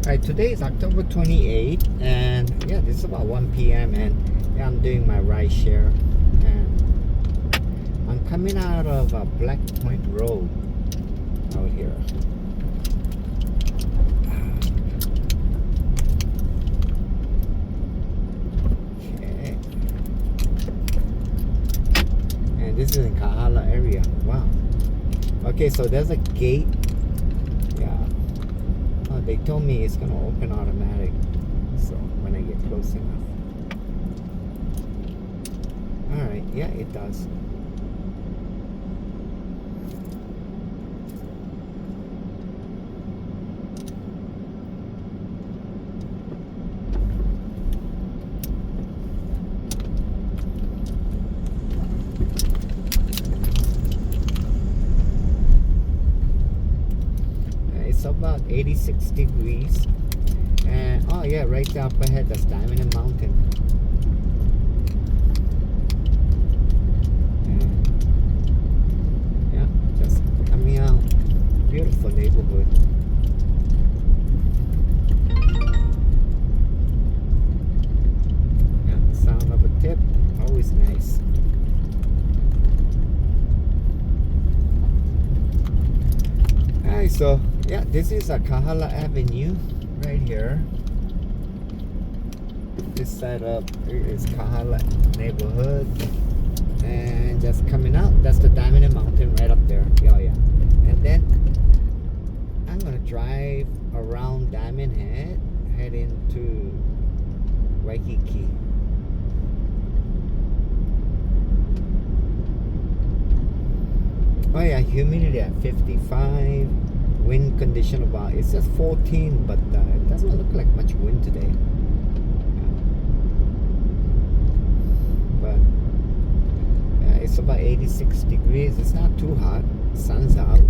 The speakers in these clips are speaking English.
Alright, today is October 28th, and yeah, this is about 1 p.m. and yeah, I'm doing my ride share, and I'm coming out of Black Point Road out here. Okay, and this is in Kahala area. Wow. Okay, so there's a gate. Yeah. They told me it's gonna open automatic, so when I get close enough. Alright, yeah, it does. It's about 86 degrees, and oh yeah, right there up ahead, that's Diamond Mountain. And yeah, just coming out. Beautiful neighborhood. Yeah, sound of a tip, always nice. Alright, so yeah, this is a Kahala Avenue right here. This side up here is Kahala neighborhood, and just coming out, that's the Diamond Mountain right up there. Oh yeah, and then I'm gonna drive around Diamond Head, head into Waikiki. Oh yeah, humidity at 55. Wind condition about, it says 14, but it doesn't look like much wind today. But yeah, it's about 86 degrees. It's not too hot. Sun's out.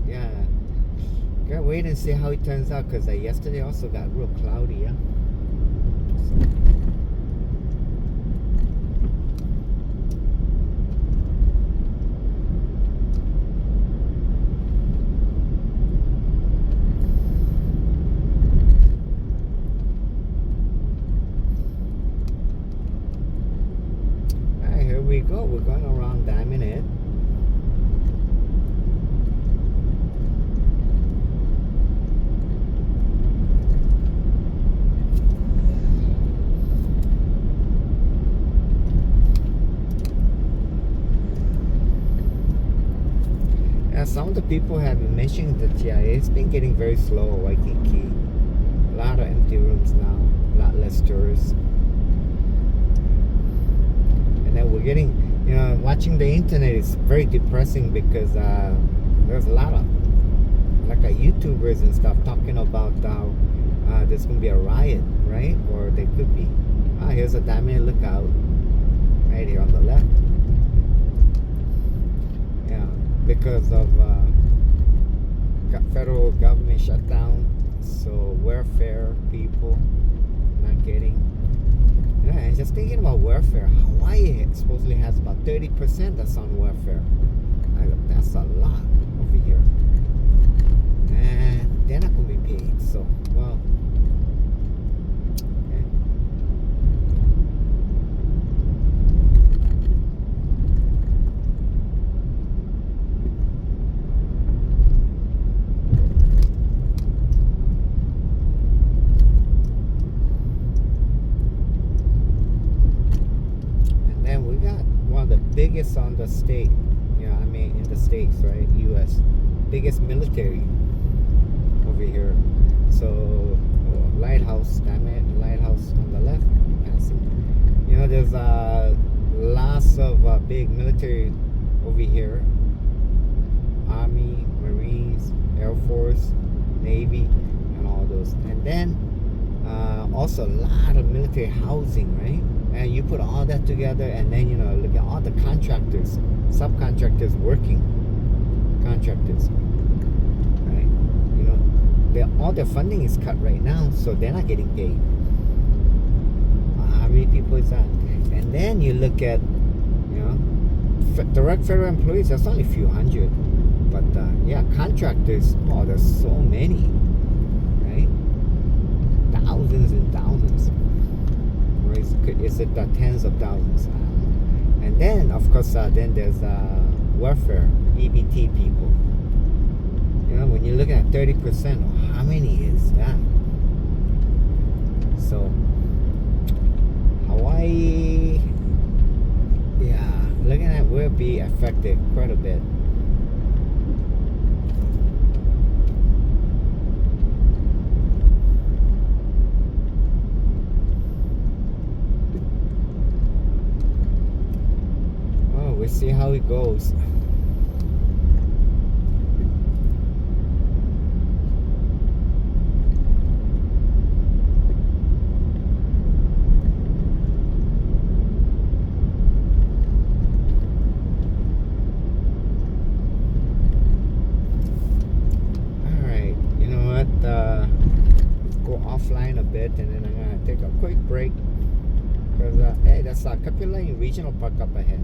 Yeah, gotta wait and see how it turns out, because yesterday also got real cloudy. Yeah. So. We go. We're going around Diamond Head. Yeah, some of the people have been mentioning that yeah, it's been getting very slow at Waikiki. A lot of empty rooms now, a lot less tourists. And then we're getting, you know, watching the internet is very depressing, because there's a lot of like YouTubers and stuff talking about how there's gonna be a riot, right? Or there could be. Here's a Diamond Lookout right here on the left. Yeah, because of federal government shutdown, so welfare people not getting. Yeah, and just thinking about welfare, Hawaii supposedly has about 30% that's on welfare. That's a lot over here. And they're not going to be paid. So, well. Okay. Biggest on the state, yeah, I mean in the states, right? U.S. biggest military over here. So lighthouse, Diamond Lighthouse on the left, passing. You know, there's lots of big military over here. Army, Marines, Air Force, Navy, and all those. And then also a lot of military housing, right? And you put all that together, and then, you know, look at all the contractors, subcontractors working, contractors, right? You know, all their funding is cut right now, so they're not getting paid. How many people is that? And then you look at, you know, direct federal employees, that's only a few hundred. But yeah, contractors, oh, there's so many, right? is it tens of thousands. And then, of course, then there's welfare, EBT people. You know, when you're looking at 30%, how many is that? So, Hawaii, yeah, looking at will be affected quite a bit. Oh, we'll see how it goes. Go offline a bit, and then I'm gonna take a quick break because hey, that's Kapolei Regional Park up ahead.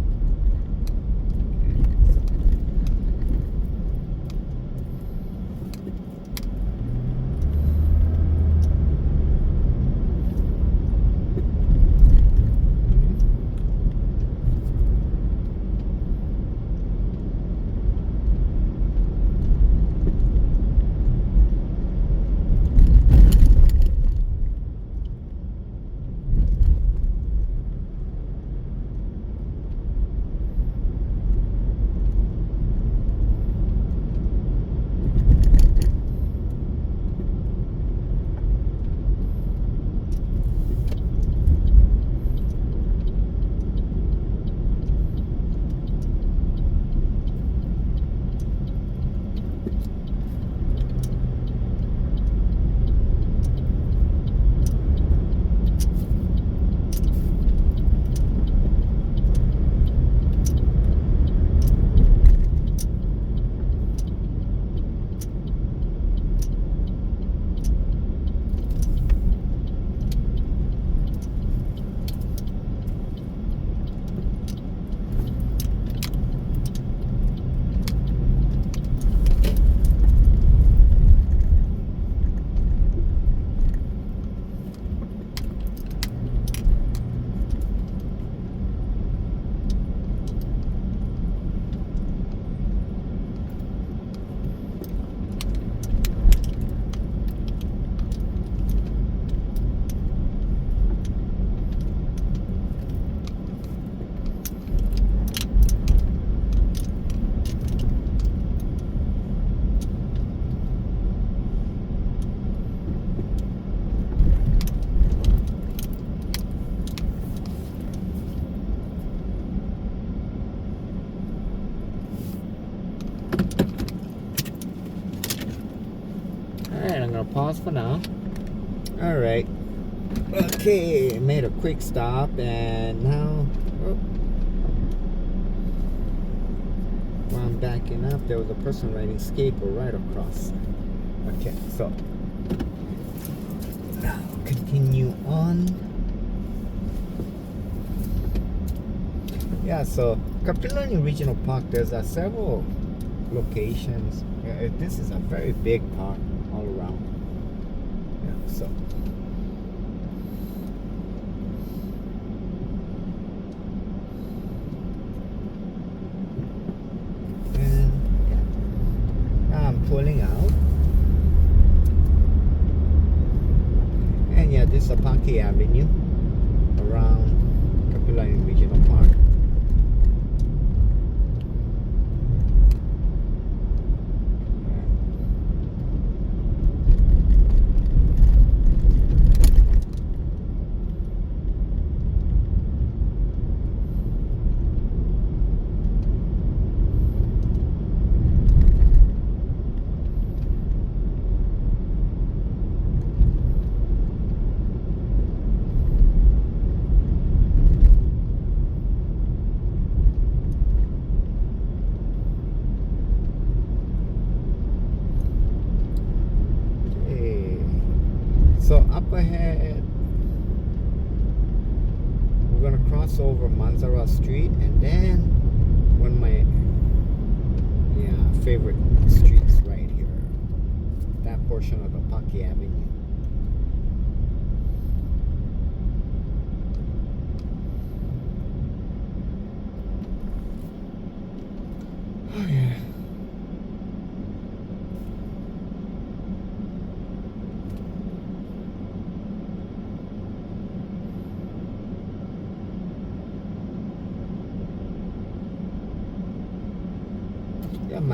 Alright, I'm gonna pause for now. Alright. Okay, made a quick stop, and now while I'm backing up, there was a person riding skateboard right across. Okay, so now continue on. Yeah, so Kapolei Regional Park, there's several locations. This is a very big park all around. Yeah, so and yeah, now I'm pulling out, and yeah, this is Apaki Avenue around Kapolei Regional Park. So up ahead, we're gonna cross over Manzara Street, and then one of my favorite streets right here, that portion of Apaki Avenue.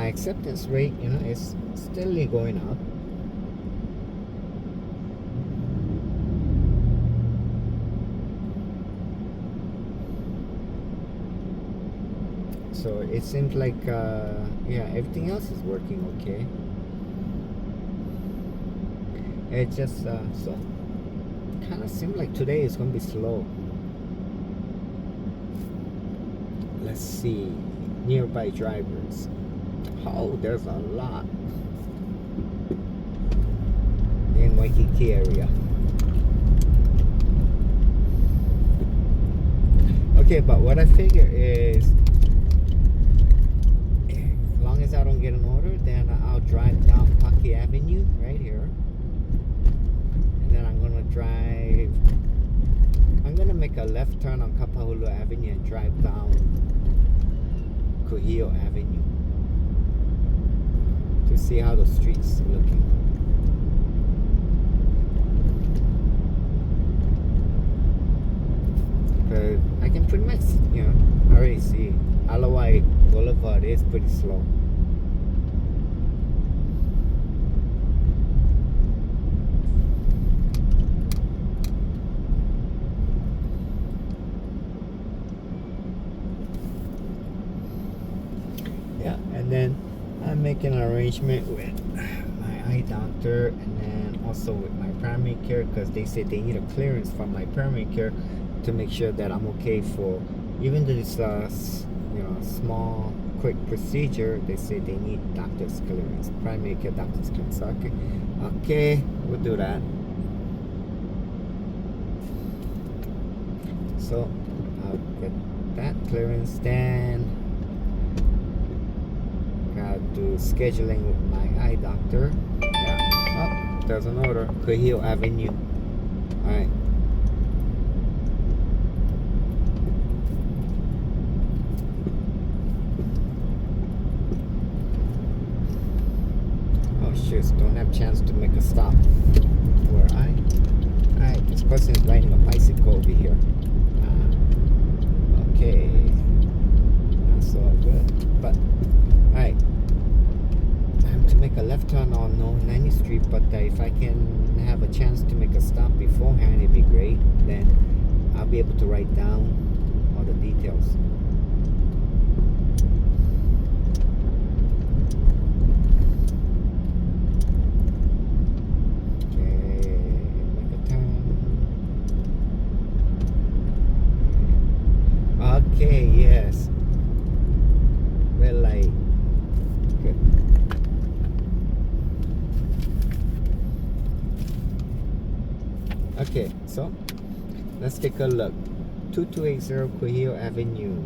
my acceptance rate, is steadily going up. So it seems like everything else is working okay. It just so kind of seems like today is gonna be slow. Let's see nearby drivers. Oh, there's a lot in Waikiki area. Okay, but what I figure is, as long as I don't get an order, then I'll drive down Paki Avenue right here, and then I'm gonna make a left turn on Kapahulu Avenue and drive down Kuhio Avenue to see how the streets are looking. But I can pretty much, already see Alawai Boulevard is pretty slow. Yeah, and then I'm making an arrangement with my eye doctor and then also with my primary care, because they said they need a clearance from my primary care to make sure that I'm okay for, even though it's small quick procedure, they say they need doctor's clearance, primary care doctor's clearance. So, okay, we'll do that. So I'll get that clearance, then gotta do scheduling with my eye doctor. Yeah. Oh, there's an order. Kuhio Avenue. Alright. Don't have chance to make a stop where alright, this person is riding a bicycle over here. Okay, that's all good, but alright, I have to make a left turn on 90th Street, but if I can have a chance to make a stop beforehand, it'd be great. Then I'll be able to write down all the details. Okay, yes. Red light. Good. Okay, so let's take a look. 2280 Kuhio Avenue.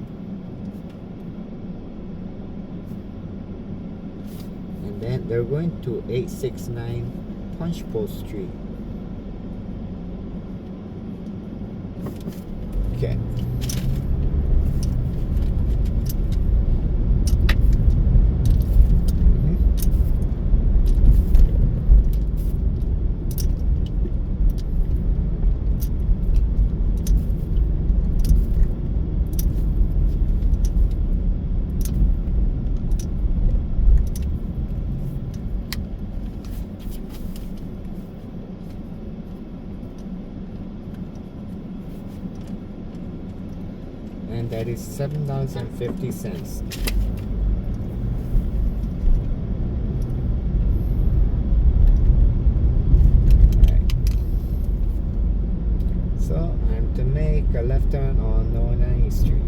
And then they're going to 869 Punchbowl Street. Okay. And that is $7.50. Alright. So I'm to make a left turn on 90th Street.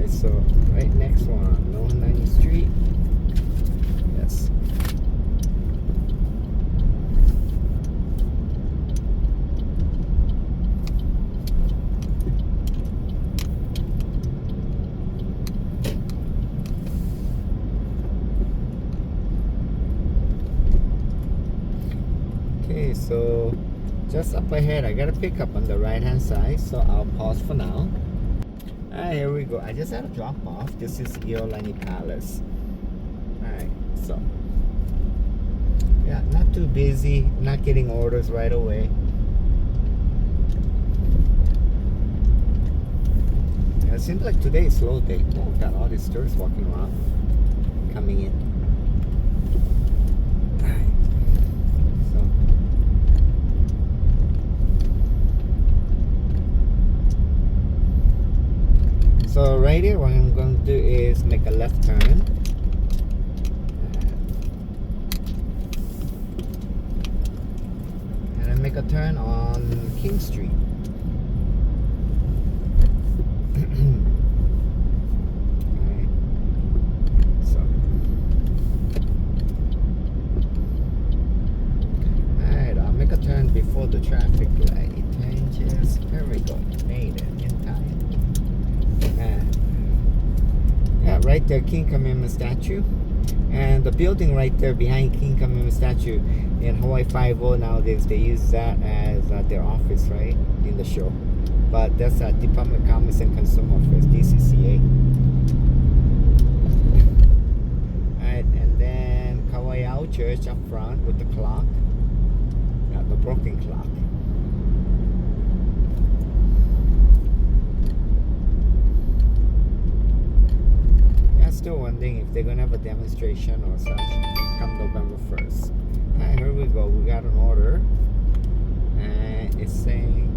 So right next one, 90th Street. Yes. Just up ahead, I got a pickup on the right hand side, so I'll pause for now. Alright, here we go. I just had a drop off. This is Iolani Palace. Alright, so yeah, not too busy, not getting orders right away. Yeah, it seems like today is slow day. Oh, got all these tourists walking around, coming in. Alright, so right here, what I'm going to do is make a left turn. Make a turn on King Street. Alright. So alright, I'll make a turn before the traffic light changes. There we go. Made it in time. Yeah, right there, King Kamehameha statue. And the building right there behind King Kamehameha statue in Hawaii 5-0 nowadays, they use that as their office, right, in the show. But that's Department of Commerce and Consumer Affairs, DCCA. Alright, and then Kauai'au Church up front with the clock. Yeah, the broken clock. Still wondering if they're gonna have a demonstration or such come November 1st. Alright, here we go. We got an order, and it's saying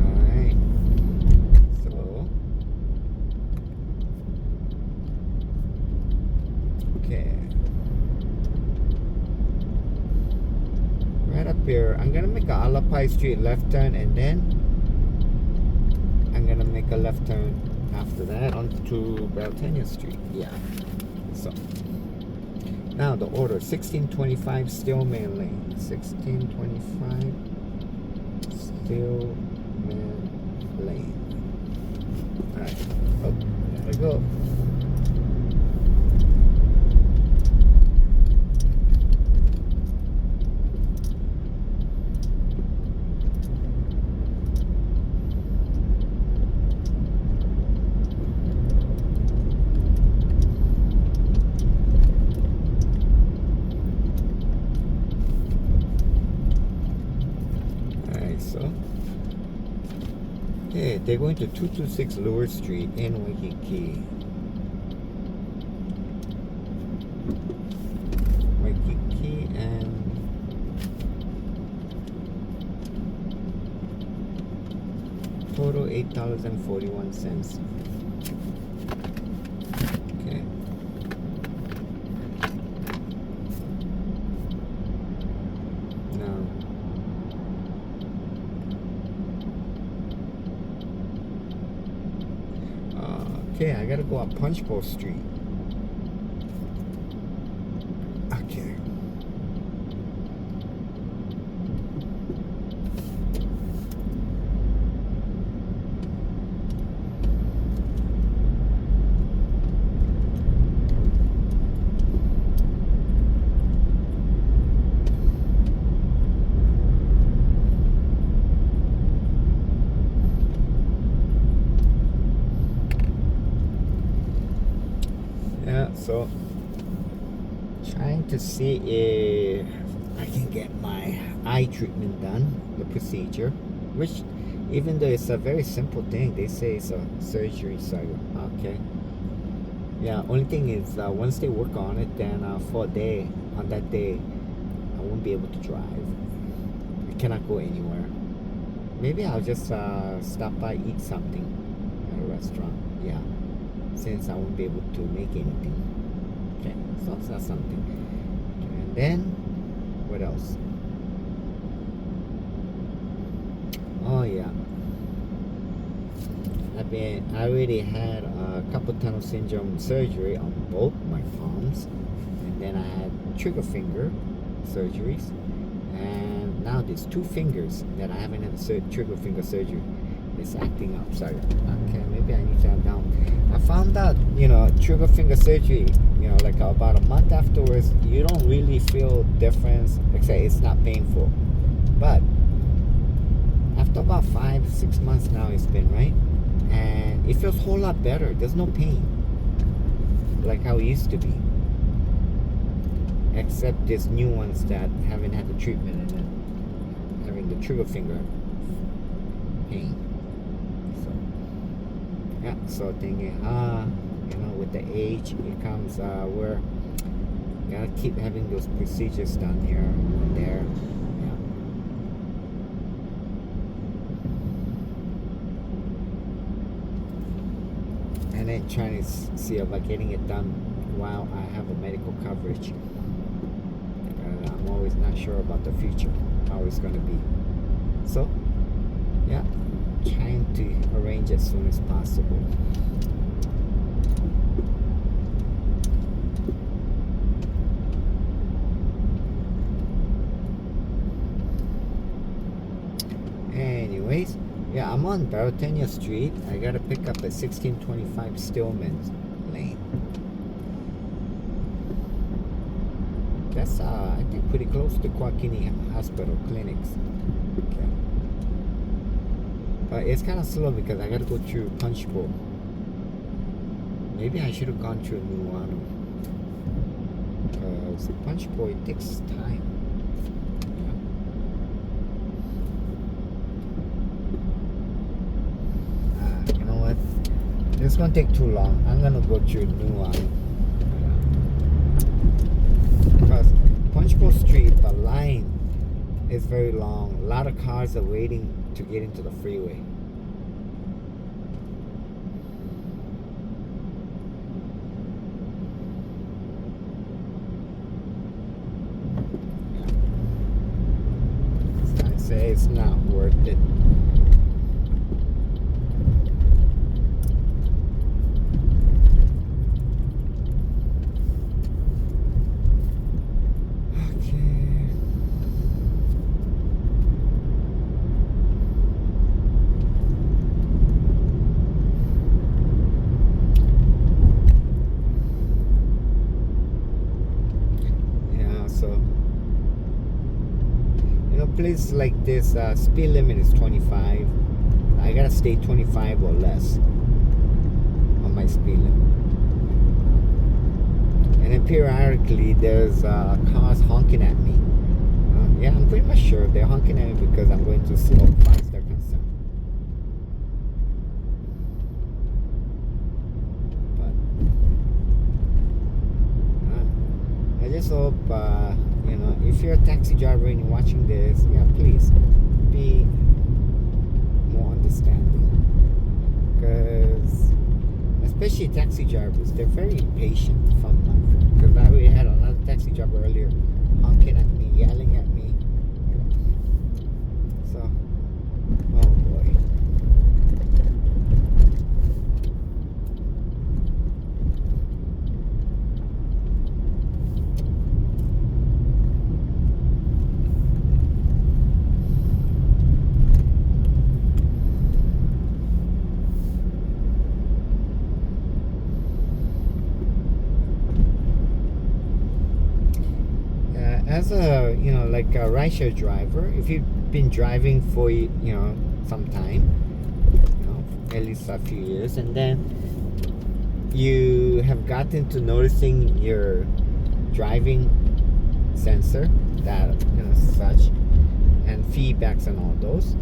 alright. So okay, right up here. I'm gonna make a Alapai Street left turn, and then I'm gonna make a left turn after that onto Beltania Street. Yeah. So now the order 1625 Stillman Lane. 1625 Stillman Lane. Alright. Oh, there we go. Okay, they're going to 226 Lower Street in Waikiki. Waikiki, and total $8.41. Okay. Now, okay, I gotta go up Punchbowl Street. Okay. So trying to see if I can get my eye treatment done, the procedure, which even though it's a very simple thing, they say it's a surgery. So okay, yeah, only thing is once they work on it, then for a day, on that day I won't be able to drive. I cannot go anywhere. Maybe I'll just stop by, eat something at a restaurant. Yeah, since I won't be able to make anything. Okay, so that's something. And then what else? Oh yeah, I already had a carpal tunnel syndrome surgery on both my palms, and then I had trigger finger surgeries, and now there's 2 fingers that I haven't had trigger finger surgery, It's acting up. Sorry. Okay, maybe I need to have down. I found out, trigger finger surgery, like about a month afterwards, you don't really feel difference, except it's not painful. But after about 5-6 months now, it's been, right? And it feels a whole lot better. There's no pain like how it used to be. Except there's new ones that haven't had the treatment and then having the trigger finger pain. So, yeah, so thinking, with the age, it comes where you gotta keep having those procedures done here and there. And then trying to see about getting it done while I have a medical coverage. I'm always not sure about the future, how it's going to be. So, yeah, trying to arrange as soon as possible. Anyways, yeah, I'm on Baratania Street. I gotta pick up at 1625 Stillman Lane. That's I think pretty close to Kwakini Hospital Clinics. Okay. But it's kind of slow because I gotta go through Punch Bowl. Maybe I should have gone through Nuanu. Because Punch Bowl, it takes time. It's gonna take too long. I'm gonna go through Nuanu. Because Punchbowl Street, the line is very long. A lot of cars are waiting to get into the freeway. I say it's not worth it. Places like this, speed limit is 25. I gotta stay 25 or less on my speed limit. And then periodically there's cars honking at me. Yeah, I'm pretty much sure they're honking at me because I'm going too slow as far as they're concerned. But I just hope if you're a taxi driver and you're watching this, yeah, please be more understanding. Because, especially taxi drivers, they're very impatient. Because I already had another taxi driver earlier honking at me, yelling at me. So, oh boy. As a like a rideshare driver, if you've been driving for some time, at least a few years, and then you have gotten to noticing your driving sensor, that such, and feedbacks and all those,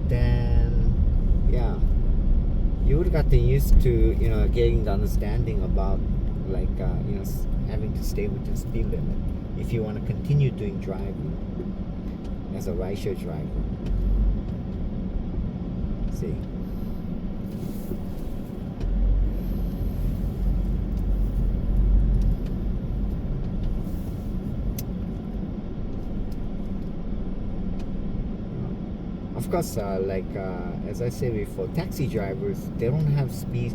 then yeah, you would have gotten used to getting the understanding about like having to stay within speed limit if you want to continue doing driving as a rideshare driver. See. Of course, as I said before, taxi drivers, they don't have speed,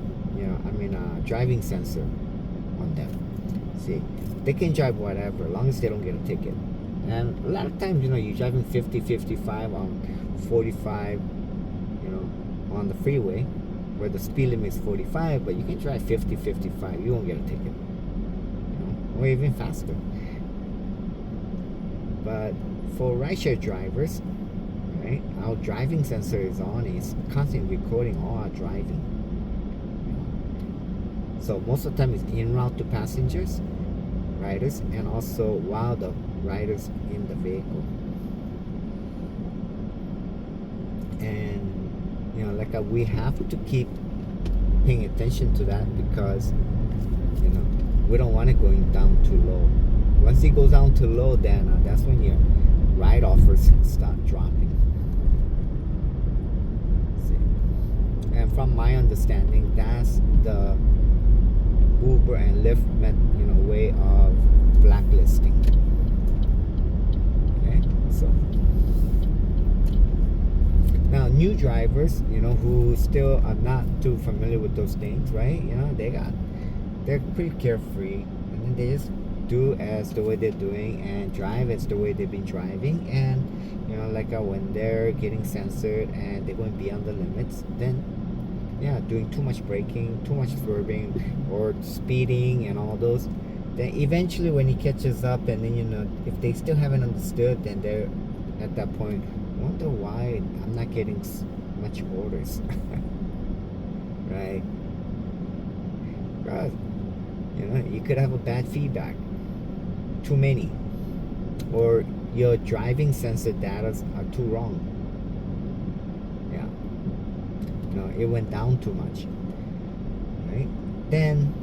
driving sensor on them. See, they can drive whatever, as long as they don't get a ticket. And a lot of times, you're driving 50, 55 on 45, on the freeway where the speed limit is 45, but you can drive 50, 55. You won't get a ticket, or even faster. But for rideshare drivers, right, our driving sensor is on. It's constantly recording all our driving. So most of the time it's en route to passengers, riders, and also while the riders in the vehicle. And we have to keep paying attention to that, because we don't want it going down too low. Once it goes down too low, then that's when your ride offers start dropping. See? And from my understanding, that's the Uber and Lyft way of blacklisting. Okay, so now new drivers, who still are not too familiar with those things, right? They're pretty carefree, and then they just do as the way they're doing and drive as the way they've been driving. And when they're getting censored and they're going beyond the limits, then doing too much braking, too much swerving, or speeding and all those, then eventually when he catches up, and then if they still haven't understood, then they're at that point wonder why I'm not getting much orders. Right? Because you could have a bad feedback, too many, or your driving sensor data are too wrong. It went down too much, right? Then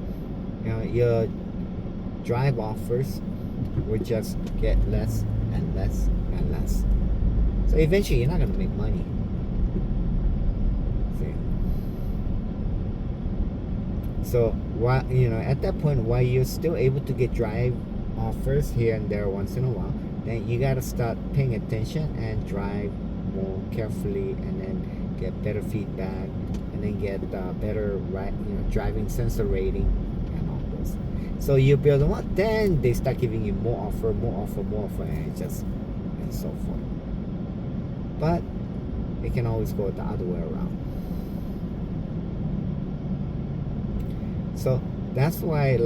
your drive offers would just get less and less and less. So eventually you're not going to make money. See? So while at that point, while you're still able to get drive offers here and there once in a while, then you got to start paying attention and drive more carefully, and then get better feedback, and then get better driving sensor rating and all those. So you build them up, then they start giving you more offer, and so forth. But it can always go the other way around. So that's why,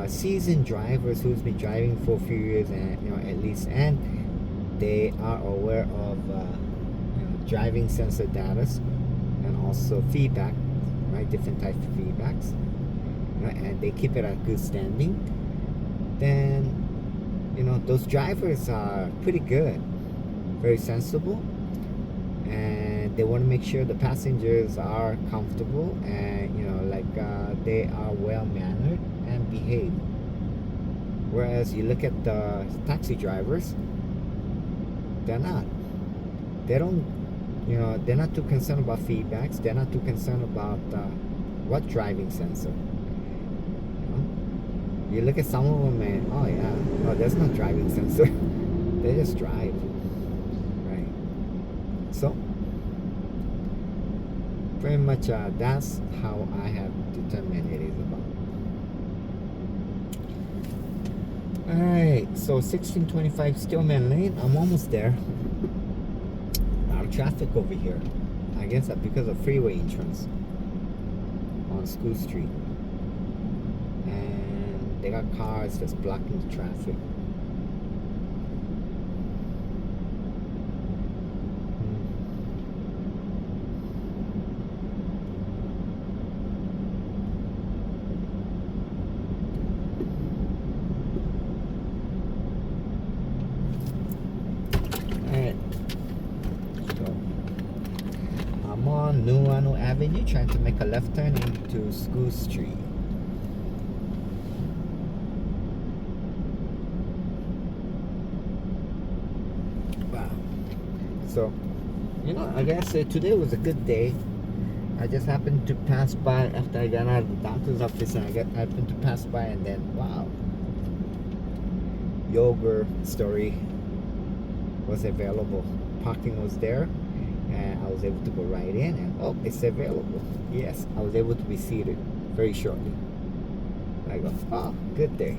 seasoned drivers who's been driving for a few years, and at least, and they are aware of driving sensor data and also feedback, right? Different types of feedbacks, and they keep it at good standing. Then those drivers are pretty good, very sensible, and they want to make sure the passengers are comfortable, and they are well mannered and behave. Whereas you look at the taxi drivers, they're not. They're not too concerned about feedbacks. They're not too concerned about what driving sensor. You look at some of them and there's no driving sensor. They just drive, right? So pretty much that's how I have determined it is about. Alright, so 1625 Stillman Lane. I'm almost there. A lot of traffic over here. I guess that's because of freeway entrance on School Street. And they got cars just blocking the traffic. Nuuanu Avenue, trying to make a left turn into School Street. Wow. So, I guess today was a good day. I just happened to pass by after I got out of the doctor's office, and I happened to pass by, and then wow, Yoga Story was available. Parking was there, and I was able to go right in, and it's available. Yes, I was able to be seated very shortly. I go, good day.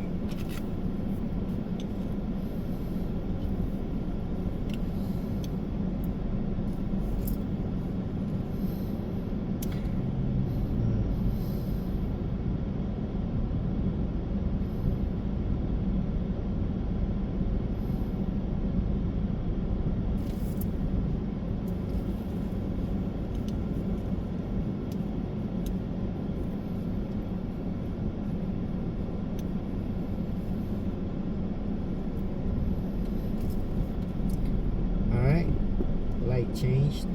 changed.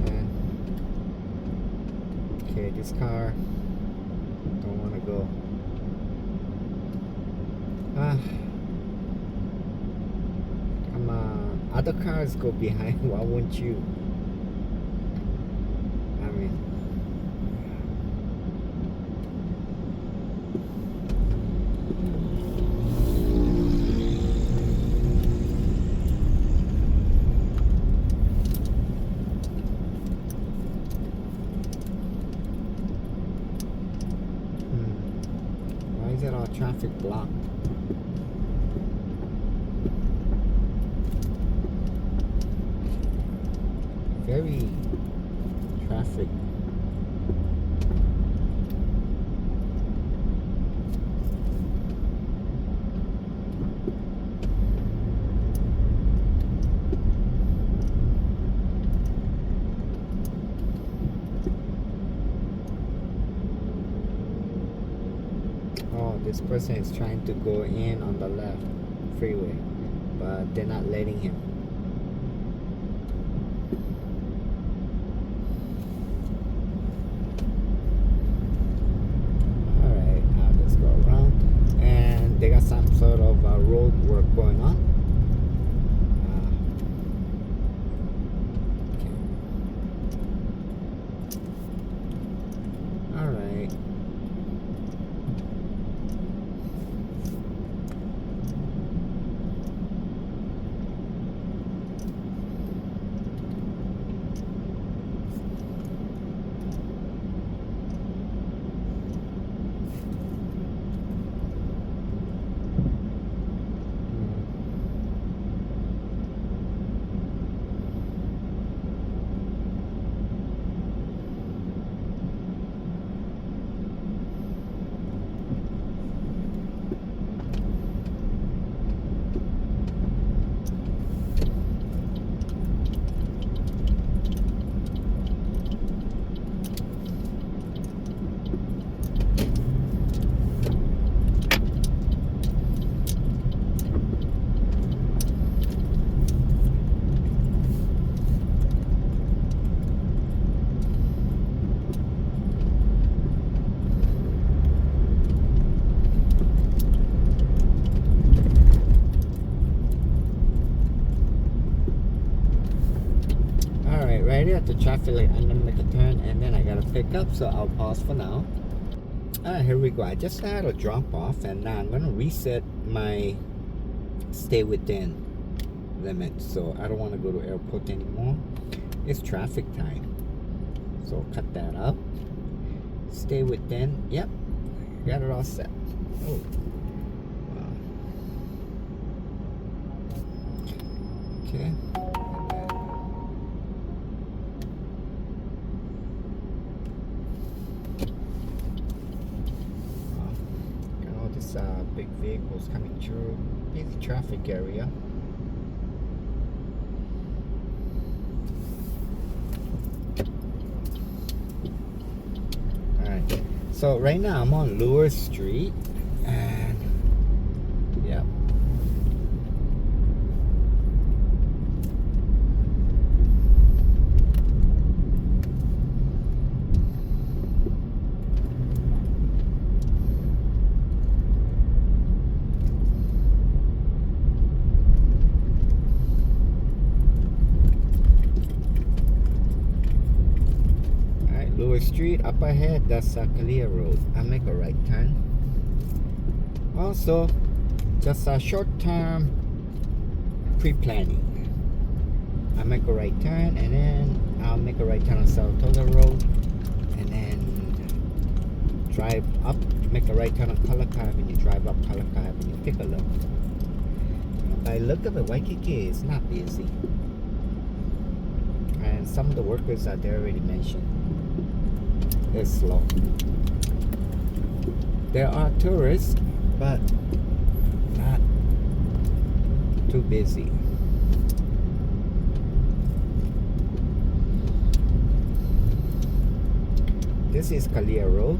And okay, this car don't want to go. Other cars go behind. Why won't you? I mean, why is it all traffic blocked? Very traffic. Oh, this person is trying to go in on the left freeway, but they're not letting him. They got some sort of road work going on. Okay. All right. Right at the traffic light, I'm gonna make a turn and then I gotta pick up, so I'll pause for now. Alright, here we go. I just had a drop off and now I'm gonna reset my stay within limit, so I don't want to go to airport anymore. It's traffic time, so cut that up. Stay within. Yep, got it all set. Oh, wow. Okay. Big vehicles coming through. Busy traffic area. Alright, so right now I'm on Lewis Street and yeah. Street up ahead, that's Kalia Road. I make a right turn. Also, just a short-term pre-planning. I make a right turn and then I'll make a right turn on Saratoga Road and then drive up, make a right turn on Kalaka Avenue, drive up Kalaka Avenue, take a look. By look of it, Waikiki is not busy. And some of the workers that they already mentioned, they're slow. There are tourists, but not too busy. This is Kalia Road.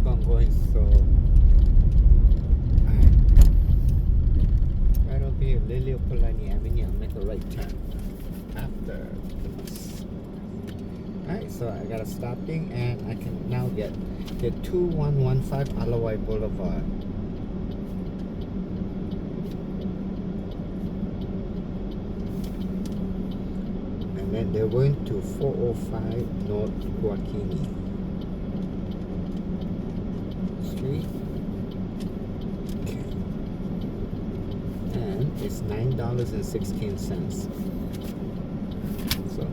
keep on going. So, right over here, Liliopolani Avenue. I'll make a right turn after this. Alright, so I got a stopping, and I can now get 2115 Alawai Boulevard. And then they're going to 405 North Kuakini Street. Okay. And it's $9.16. So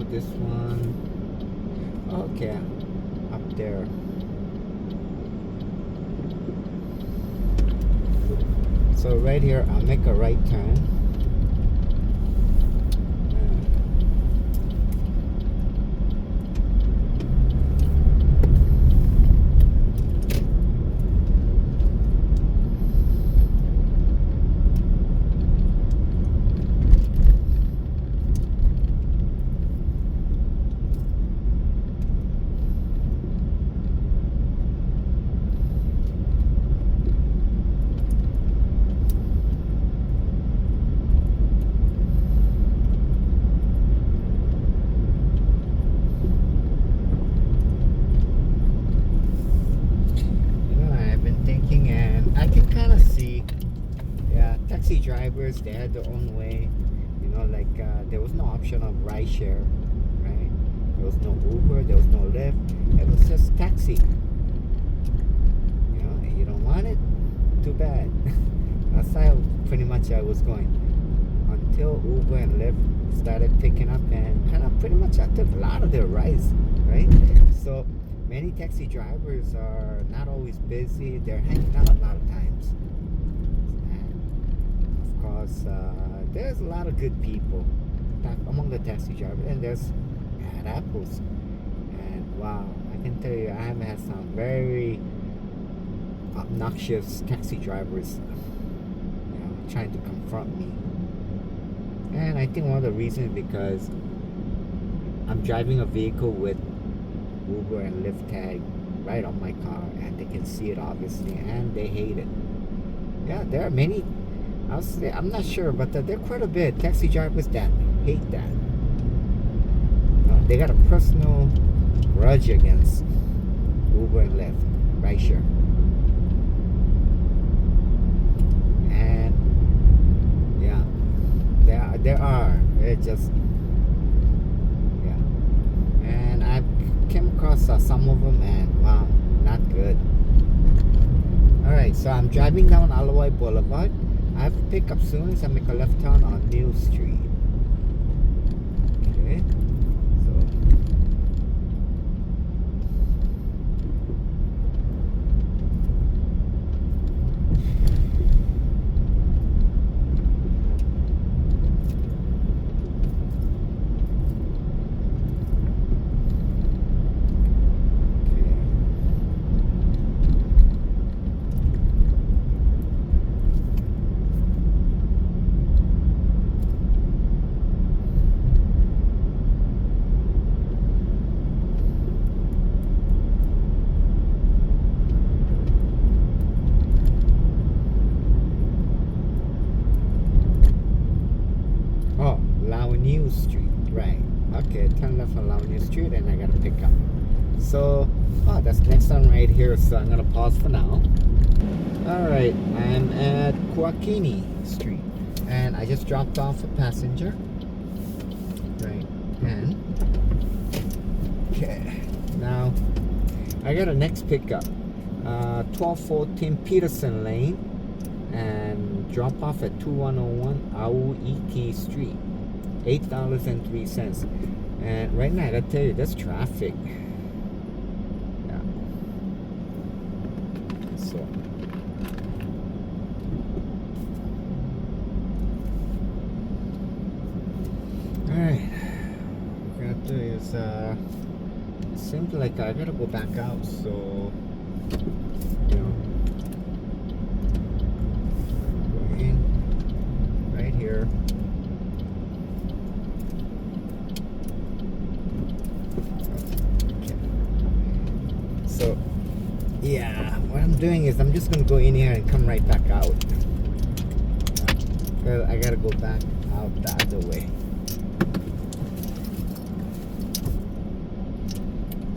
this one, okay, up there. So right here, I'll make a right turn. Taxi drivers, they had their own way, like there was no option of rideshare, right? There was no Uber, there was no Lyft. It was just taxi. You don't want it, too bad. That's how pretty much I was going until Uber and Lyft started picking up, and kind of pretty much I took a lot of their rides, right? So many taxi drivers are not always busy, they're hanging out a lot of times. There's a lot of good people among the taxi drivers, and there's bad apples. And wow, I can tell you, I have had some very obnoxious taxi drivers, trying to confront me. And I think one of the reasons is because I'm driving a vehicle with Uber and Lyft tag right on my car, and they can see it obviously, and they hate it. Yeah, there are many. I'm not sure, but there are quite a bit taxi drivers that hate that. They got a personal grudge against Uber and Lyft Rideshare. And yeah, there are. It just, yeah. And I came across some of them, and wow, not good. All right, so I'm driving down Alawai Boulevard. I have to pick up soon as I make a left turn on New Street. Okay, so New Street, right? Okay, turn left on New Street, and I gotta pick up. So, that's next one right here. So I'm gonna pause for now. All right, I'm at Kuakini Street, and I just dropped off a passenger. Right, and okay, now I got a next pickup, 1214 Peterson Lane, and drop off at 2101 Auiki Street. $8.03. And right now I gotta tell you, that's traffic. Yeah. So alright. What I gotta do is it seems like I gotta go back out, so Yeah, what I'm doing is I'm just gonna go in here and come right back out. I gotta go back out the other way.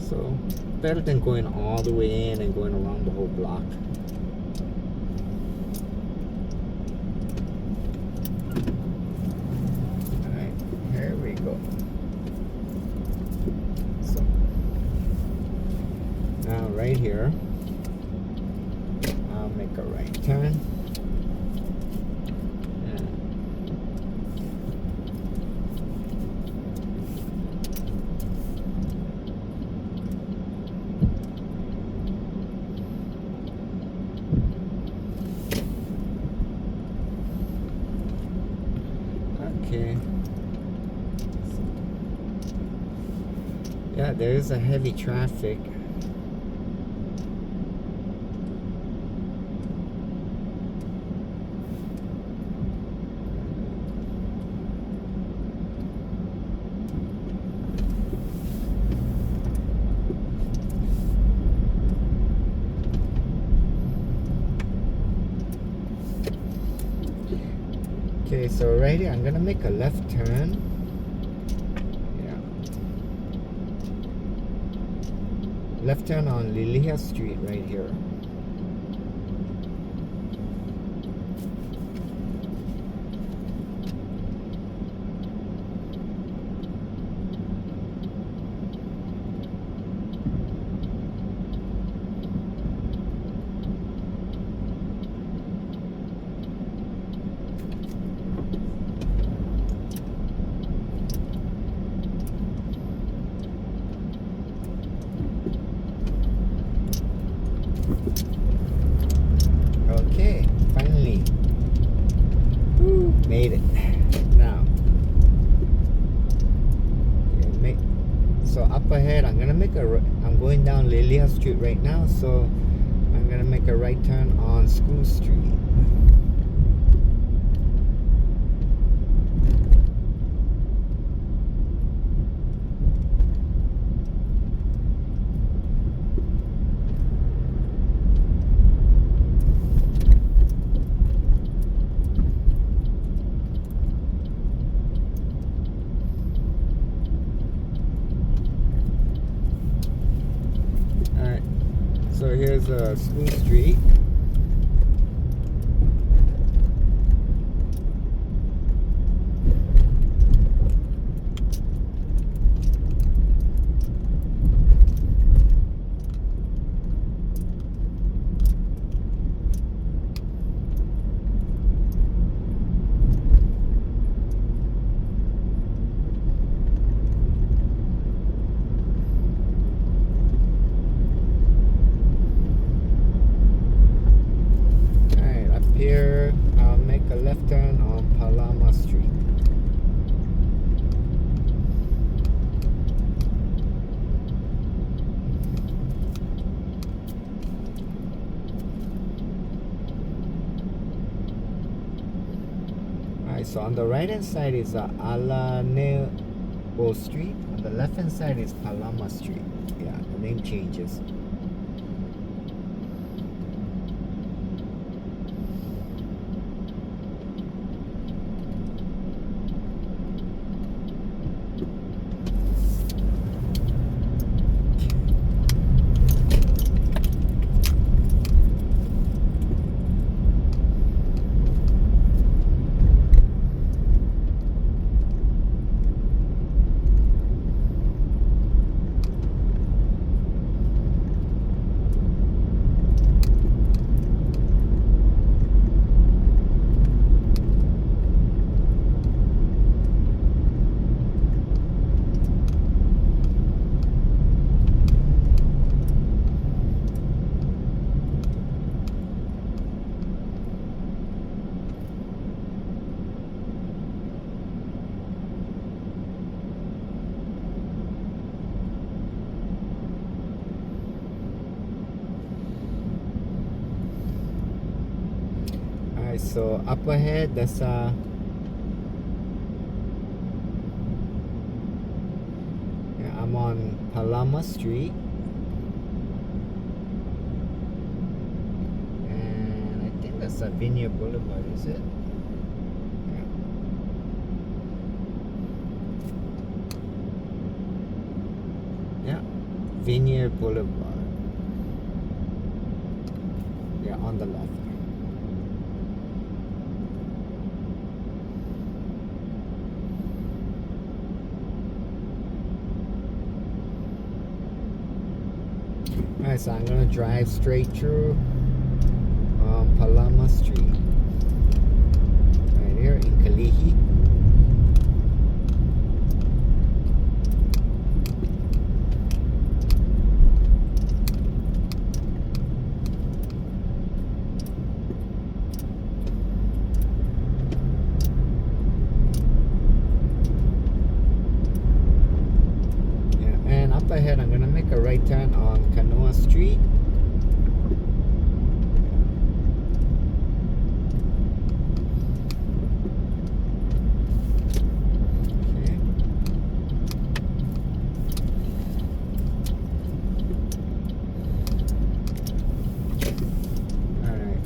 So better than going all the way in and going around the whole block. Alright, here we go. So now right here, I'll make a right turn. Okay. Yeah, there is a heavy traffic. Okay, so right here, I'm gonna make a left turn. Yeah. Left turn on Lilia Street right here. Okay, finally. Woo, made it. Now, so up ahead, I'm going down Lilia Street right now, so I'm gonna make a right turn on School Street. Alright, so here's School Street. Here, I'll make a left turn on Palama Street. Alright, so on the right hand side is Alaneo Street. On the left hand side is Palama Street. Yeah, the name changes. Alright, so up ahead, that's yeah, I'm on Palama Street. That's a Vineyard Boulevard, is it? Yeah. Vineyard Boulevard. Yeah, on the left. Alright, so I'm gonna drive straight through Palama Street. Right here in Kalihi. Up ahead, I'm gonna make a right turn on Kanoa Street. Okay. All right.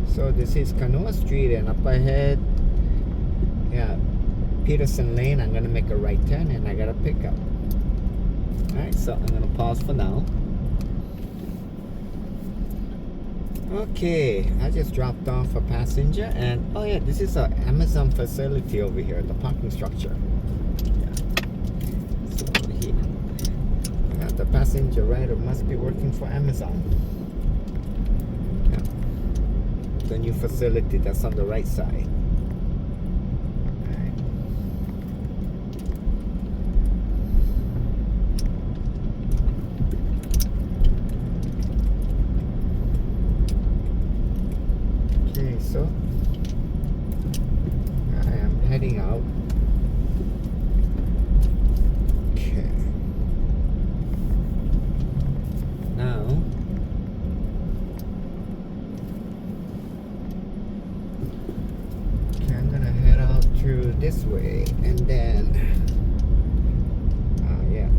So this is Kanoa Street, and up ahead, yeah, Peterson Lane. I'm gonna make a right turn, and I got a pickup. All right, so I'm gonna pause for now. Okay, I just dropped off a passenger, and oh yeah, this is an Amazon facility over here, the parking structure. Yeah. So here, yeah, the passenger rider must be working for Amazon. The new facility that's on the right side. Alright. Okay, so I am heading out. Okay. Now through this way, and then yeah,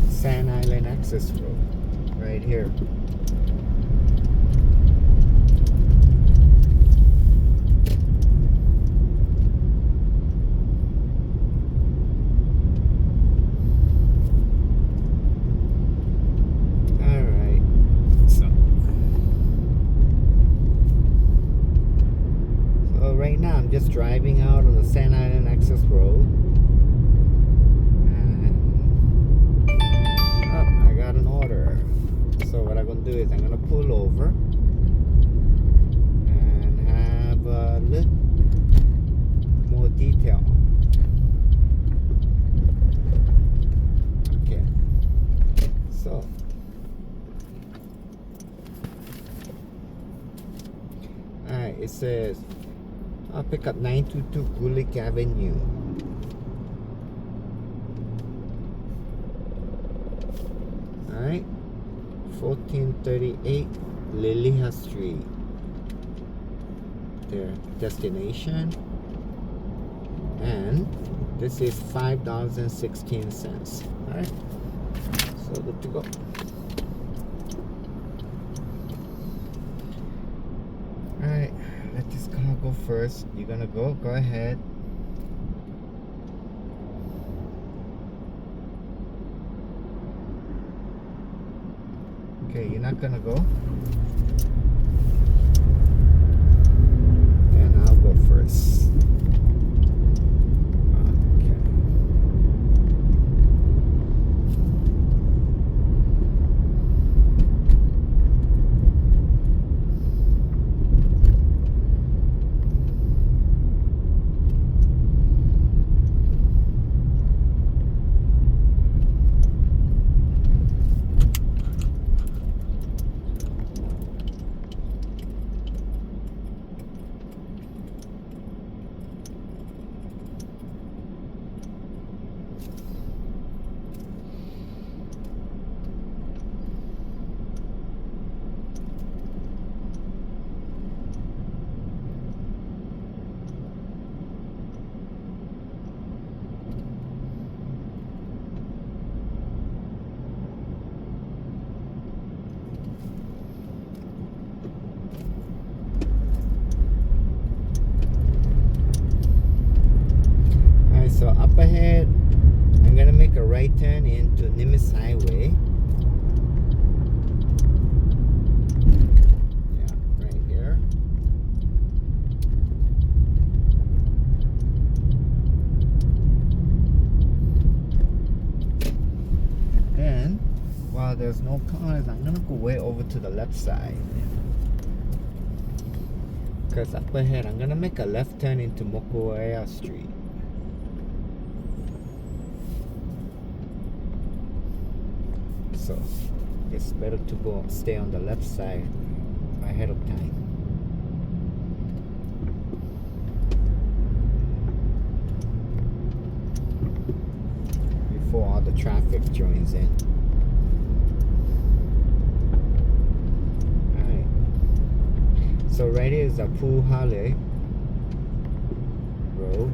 Sand Island access road right here. I'm just driving out on the Sand Island access road, and oh, I got an order. So what I'm gonna do is I'm gonna pull over and have a little more detail. Okay, so alright, it says I'll pick up 922 Gulick Avenue. Alright. 1438 Liliha Street. Their destination. And this is $5.16. Alright. So good to go. Alright. Let this car go first. You're gonna go ahead. Okay, you're not gonna go? Then I'll go first. Nimitz Highway. Yeah, right here. And then, while there's no cars, I'm gonna go way over to the left side. Because up ahead, I'm gonna make a left turn into Mokuaea Street. So it's better to stay on the left side ahead of time. Before all the traffic joins in. Alright. So right here is a Puhale Road.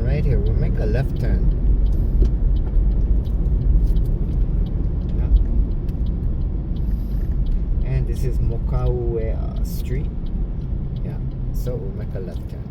Right here, we'll make a left turn. Yeah. And this is Mokuaea Street. Yeah, so we'll make a left turn.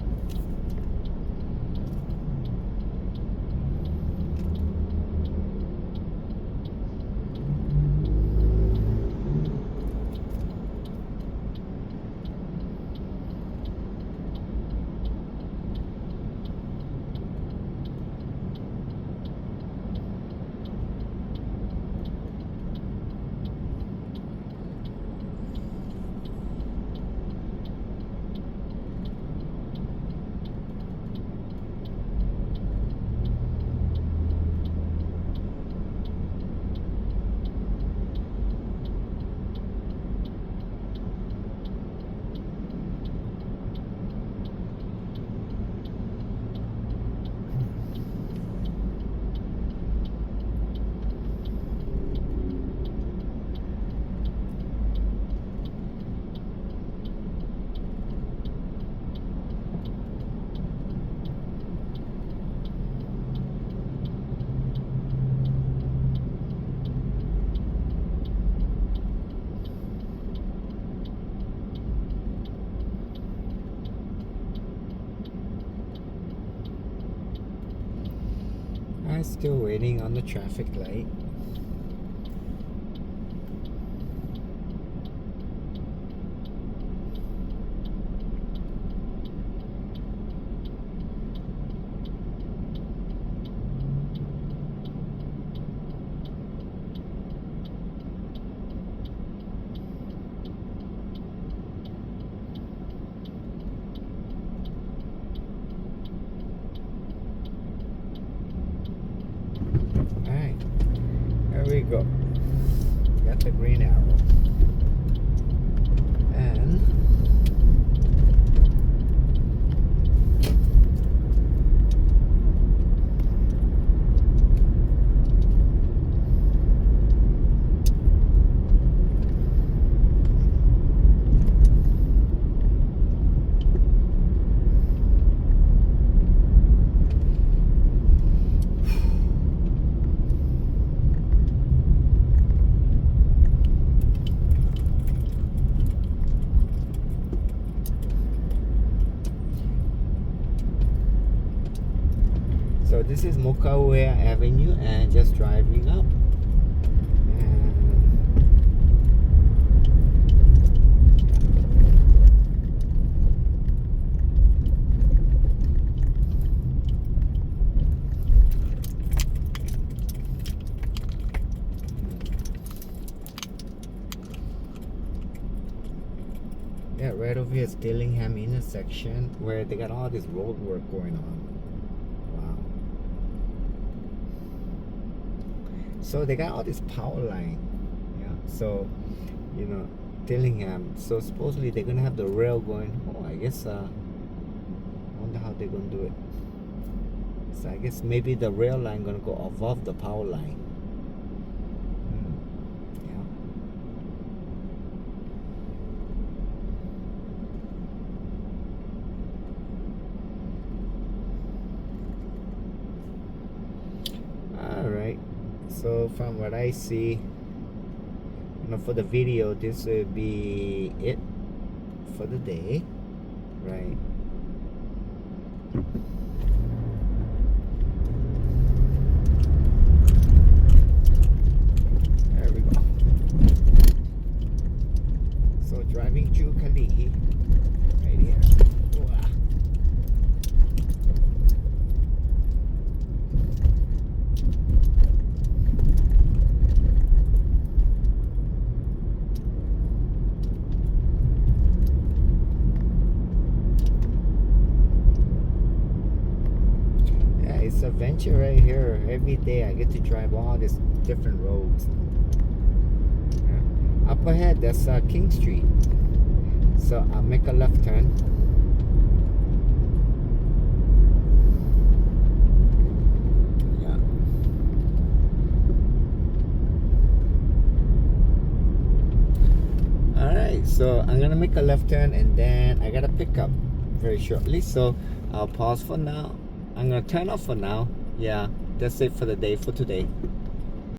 I'm still waiting on the traffic light. There we go. Got the green arrow. And so this is Mokuaea Avenue and just driving up. Yeah, right over here is Dillingham intersection where they got all this road work going on. Wow. So they got all this power line. Yeah. So, Dillingham. So supposedly they're gonna have the rail going. Oh, I guess. Wonder how they're gonna do it. So I guess maybe the rail line gonna go above the power line. Yeah. All right. So from what I see, for the video, this will be it for the day, right? There we go. So driving through Kalihi, right here. Wow. It's a venture right here. Every day I get to drive all these different roads. Yeah. Up ahead, that's King Street. So I'll make a left turn. Yeah. Alright, so I'm gonna make a left turn and then I gotta pick up very shortly. So I'll pause for now. I'm gonna turn off for now. Yeah, that's it for the day for today.